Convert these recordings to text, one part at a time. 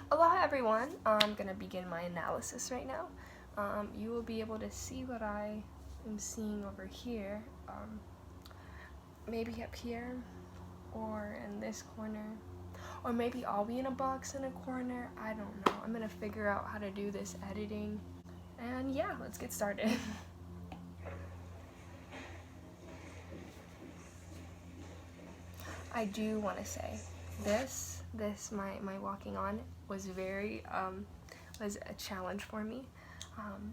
Aloha everyone, I'm gonna begin my analysis right now. You will be able to see what I am seeing over here, maybe up here, or in this corner, or maybe I'll be in a box in a corner, I don't know. I'm gonna figure out how to do this editing, and yeah, let's get started. I do want to say, my walking on was was a challenge for me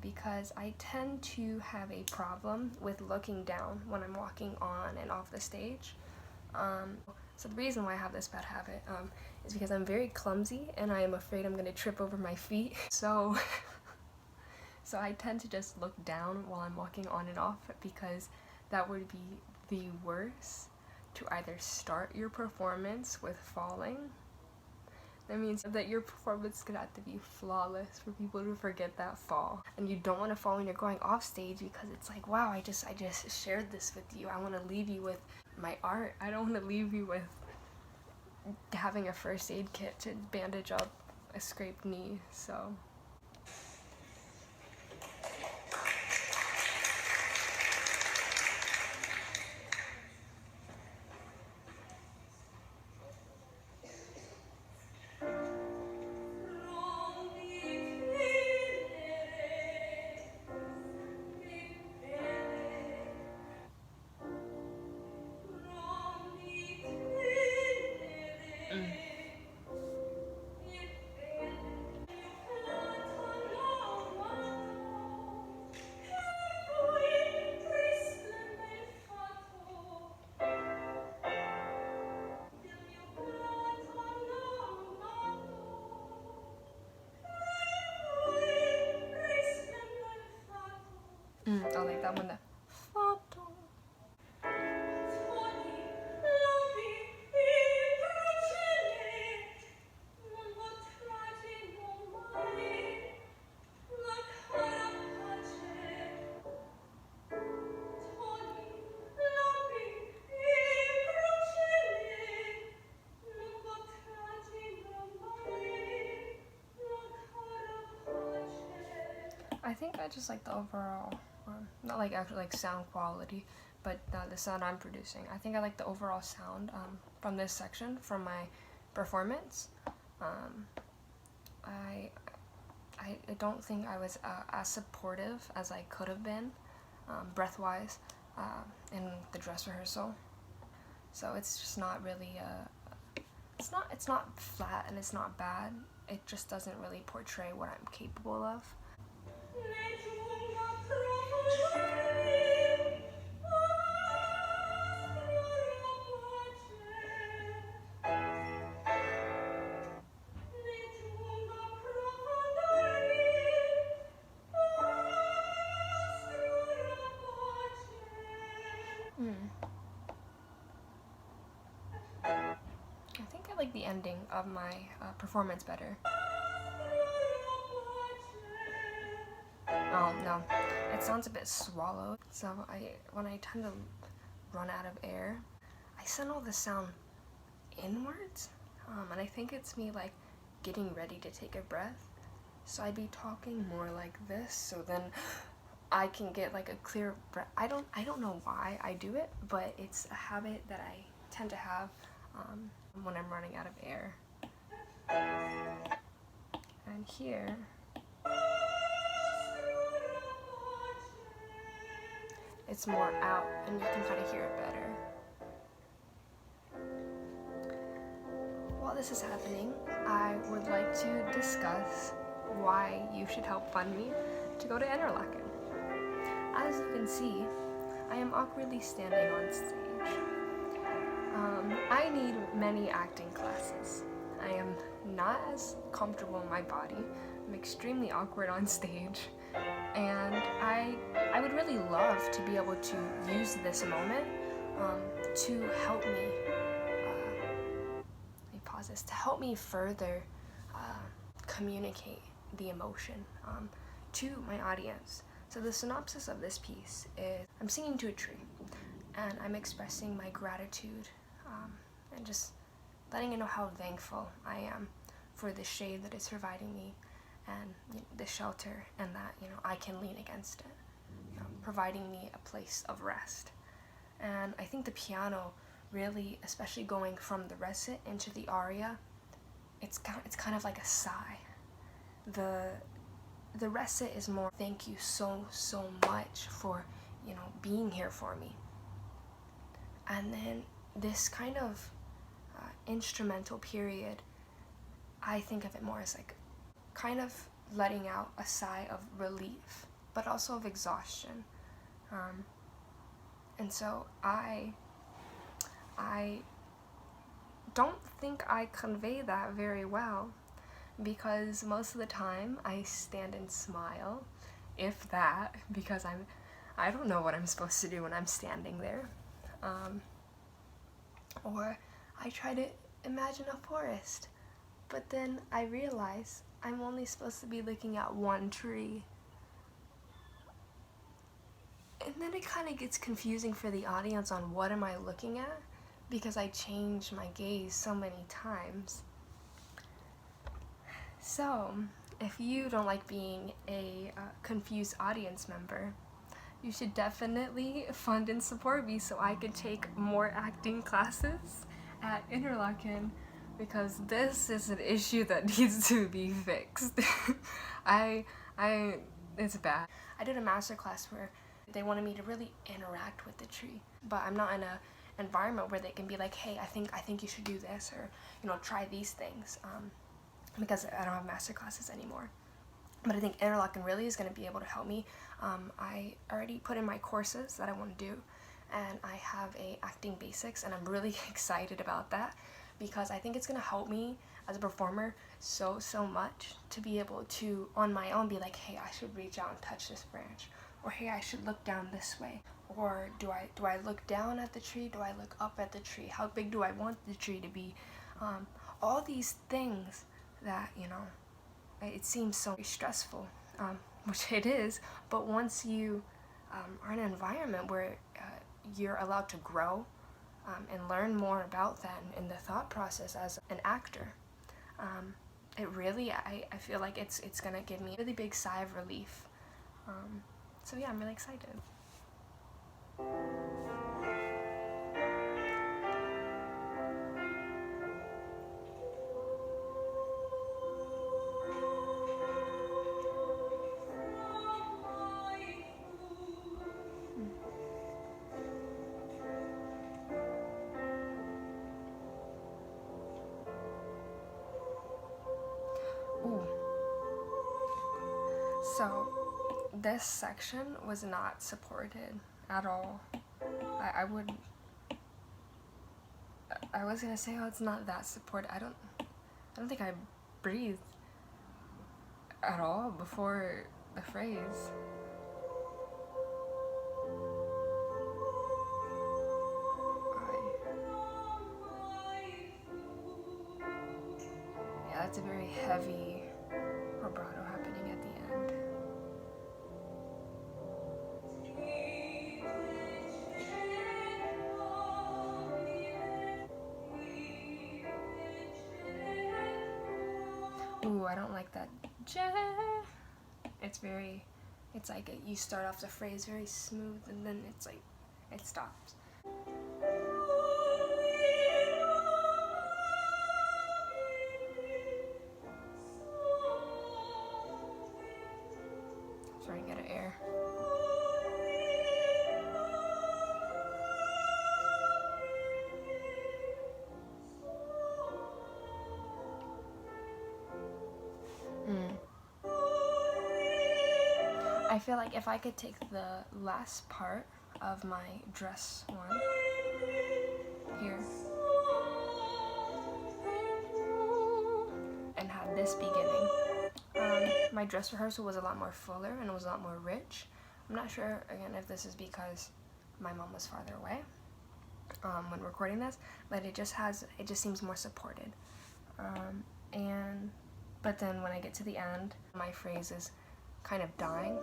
because I tend to have a problem with looking down when I'm walking on and off the stage. So the reason why I have this bad habit is because I'm very clumsy and I am afraid I'm going to trip over my feet. So I tend to just look down while I'm walking on and off because that would be the worst. To either start your performance with falling, that means that your performance is gonna have to be flawless for people to forget that fall. And you don't want to fall when you're going off stage because it's like, wow, I just shared this with you. I want to leave you with my art. I don't want to leave you with having a first aid kit to bandage up a scraped knee. So I like that one. I think I just like the overall, not like actually like sound quality, but the sound I'm producing. I think I like the overall sound from this section, from my performance. I don't think I was as supportive as I could have been, breath-wise, in the dress rehearsal. So it's just not really, it's not flat and it's not bad. It just doesn't really portray what I'm capable of. I think I like the ending of my performance better. Oh no, it sounds a bit swallowed. So when I tend to run out of air, I send all the sound inwards, and I think it's me like getting ready to take a breath. So I'd be talking more like this, so then I can get like a clear breath. I don't know why I do it, but it's a habit that I tend to have when I'm running out of air. And here, it's more out and you can kind of hear it better. While this is happening, I would like to discuss why you should help fund me to go to Interlaken. As you can see, I am awkwardly standing on stage. I need many acting classes. I am not as comfortable in my body. I'm extremely awkward on stage. And I would really love to be able to use this moment to help me, to help me further communicate the emotion to my audience. So the synopsis of this piece is, I'm singing to a tree, and I'm expressing my gratitude and just letting you know how thankful I am for the shade that it's providing me, and the shelter, and that I can lean against it, providing me a place of rest. And I think the piano really, especially going from the recit into the aria, it's kind of like a sigh. The recit is more, thank you so much for being here for me. And then this kind of instrumental period, I think of it more as like kind of letting out a sigh of relief, but also of exhaustion. And so I don't think I convey that very well, because most of the time I stand and smile, if that, because I don't know what I'm supposed to do when I'm standing there. Or I try to imagine a forest, but then I realize I'm only supposed to be looking at one tree. And then it kind of gets confusing for the audience on what am I looking at, because I change my gaze so many times. So, if you don't like being a confused audience member, you should definitely fund and support me so I can take more acting classes at Interlochen, because this is an issue that needs to be fixed. It's bad. I did a master class where they wanted me to really interact with the tree, but I'm not in a environment where they can be like, hey, I think you should do this, or try these things, because I don't have master classes anymore. But I think Interlochen really is going to be able to help me. I already put in my courses that I want to do, and I have a acting basics, and I'm really excited about that, because I think it's going to help me as a performer so much to be able to on my own be like, hey, I should reach out and touch this branch, or hey, I should look down this way, or do I look down at the tree, do I look up at the tree, how big do I want the tree to be, all these things that it seems so stressful, which it is, but once you are in an environment where you're allowed to grow and learn more about that in the thought process as an actor, it really, I feel like it's gonna give me a really big sigh of relief. So yeah, I'm really excited. Ooh. So this section was not supported at all. I was gonna say, oh, it's not that supported. I don't think I breathed at all before the phrase. Yeah, that's a very heavy vibrato happening at the end. Ooh, I don't like that. It's like you start off the phrase very smooth, and then it's like, it stops. Trying to get an air. I feel like if I could take the last part of my dress one here and have this beginning. My dress rehearsal was a lot more fuller and it was a lot more rich. I'm not sure, again, if this is because my mom was farther away when recording this, but it just seems more supported. But then when I get to the end, my phrase is kind of dying,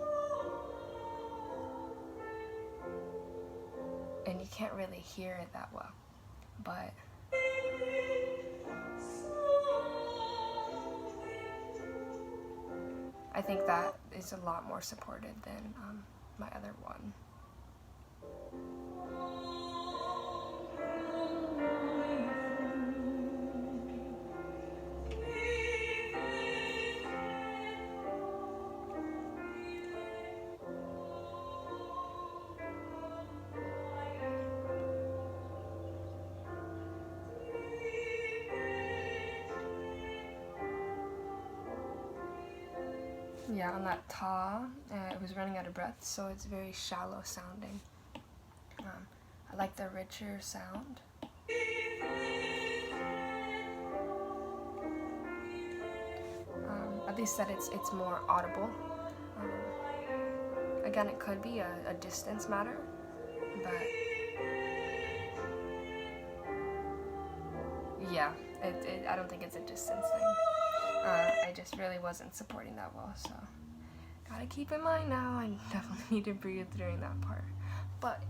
and you can't really hear it that well, but I think that is a lot more supported than my other one. Yeah, on that ta, it was running out of breath, so it's very shallow sounding. I like the richer sound. At least that it's more audible. Again, it could be a distance matter, but yeah, I don't think it's a distance thing. I just really wasn't supporting that well, so gotta keep in mind now, I definitely need to breathe during that part. But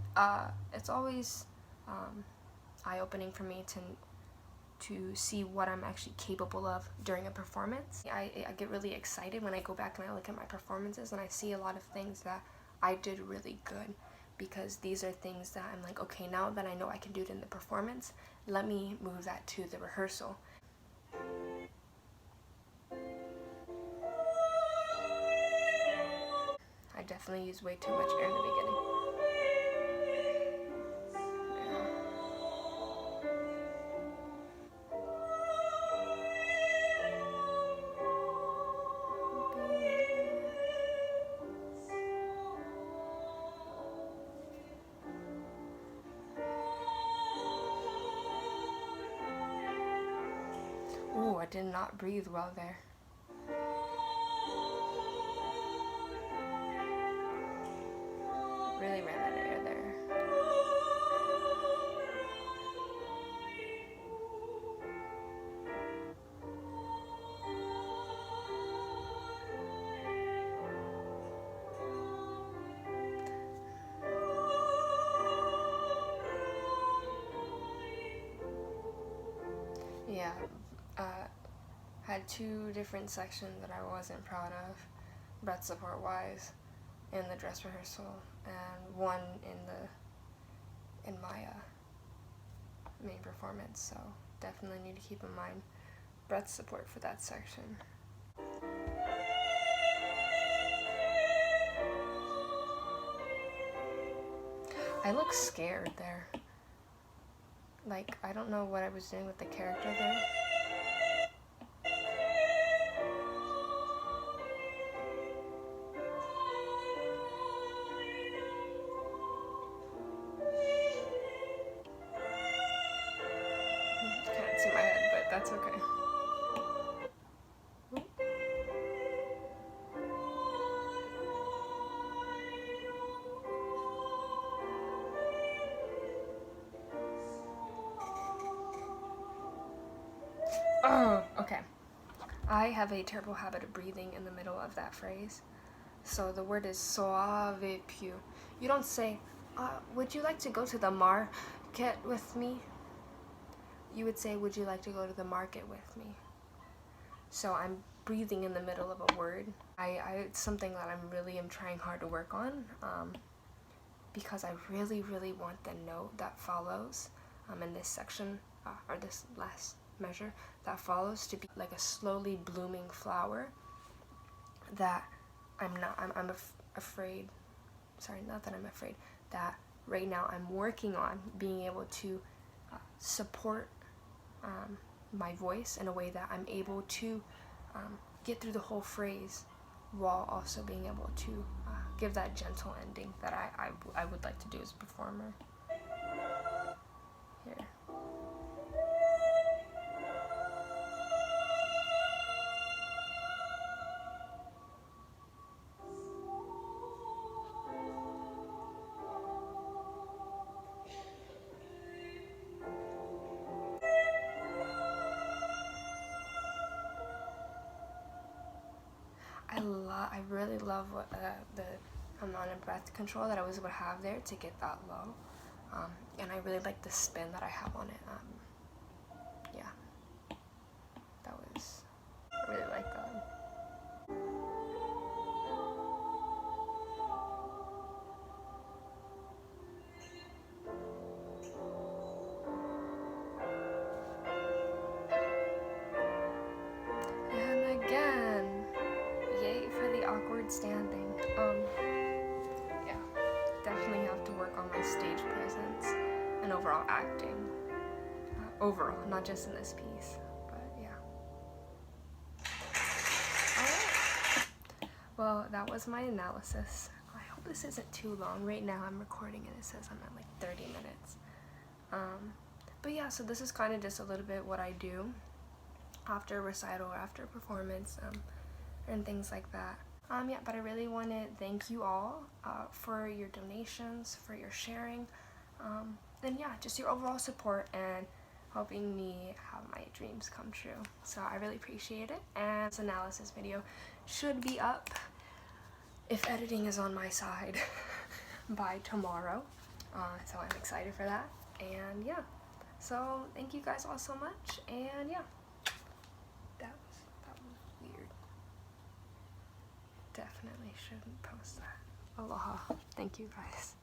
it's always eye-opening for me to see what I'm actually capable of during a performance. I get really excited when I go back and I look at my performances and I see a lot of things that I did really good, because these are things that I'm like, okay, now that I know I can do it in the performance, let me move that to the rehearsal. I definitely use way too much air in the beginning. Ooh, I did not breathe well there. Really ran out of air there. Yeah, had two different sections that I wasn't proud of, breath support wise, in the dress rehearsal, and one in my main performance. So definitely need to keep in mind breath support for that section. I look scared there. Like, I don't know what I was doing with the character there. Can't see my head, but that's okay. Oh, okay. I have a terrible habit of breathing in the middle of that phrase. So the word is soave più. You don't say, would you like to go to the market with me? You would say, would you like to go to the market with me? So I'm breathing in the middle of a word. It's something that I'm trying hard to work on, because I really want the note that follows in this section, or this last measure that follows, to be like a slowly blooming flower that I'm afraid, not that I'm afraid, that right now I'm working on being able to support my voice in a way that I'm able to get through the whole phrase while also being able to give that gentle ending that I would like to do as a performer. Here. I really love what the amount of breath control that I was able to have there to get that low, and I really like the spin that I have on it. Yeah, I really like that. outstanding. Yeah, definitely have to work on my stage presence and overall acting. Overall, not just in this piece, but yeah. Alright. Well, that was my analysis. I hope this isn't too long. Right now I'm recording and it says I'm at like 30 minutes. But yeah, so this is kind of just a little bit what I do after a recital or after a performance, and things like that. Yeah, but I really want to thank you all for your donations, for your sharing, and yeah, just your overall support and helping me have my dreams come true. So I really appreciate it, and this analysis video should be up, if editing is on my side, by tomorrow. So I'm excited for that, and yeah. So thank you guys all so much, and yeah, that was weird. Definitely shouldn't post that. Aloha. Thank you guys.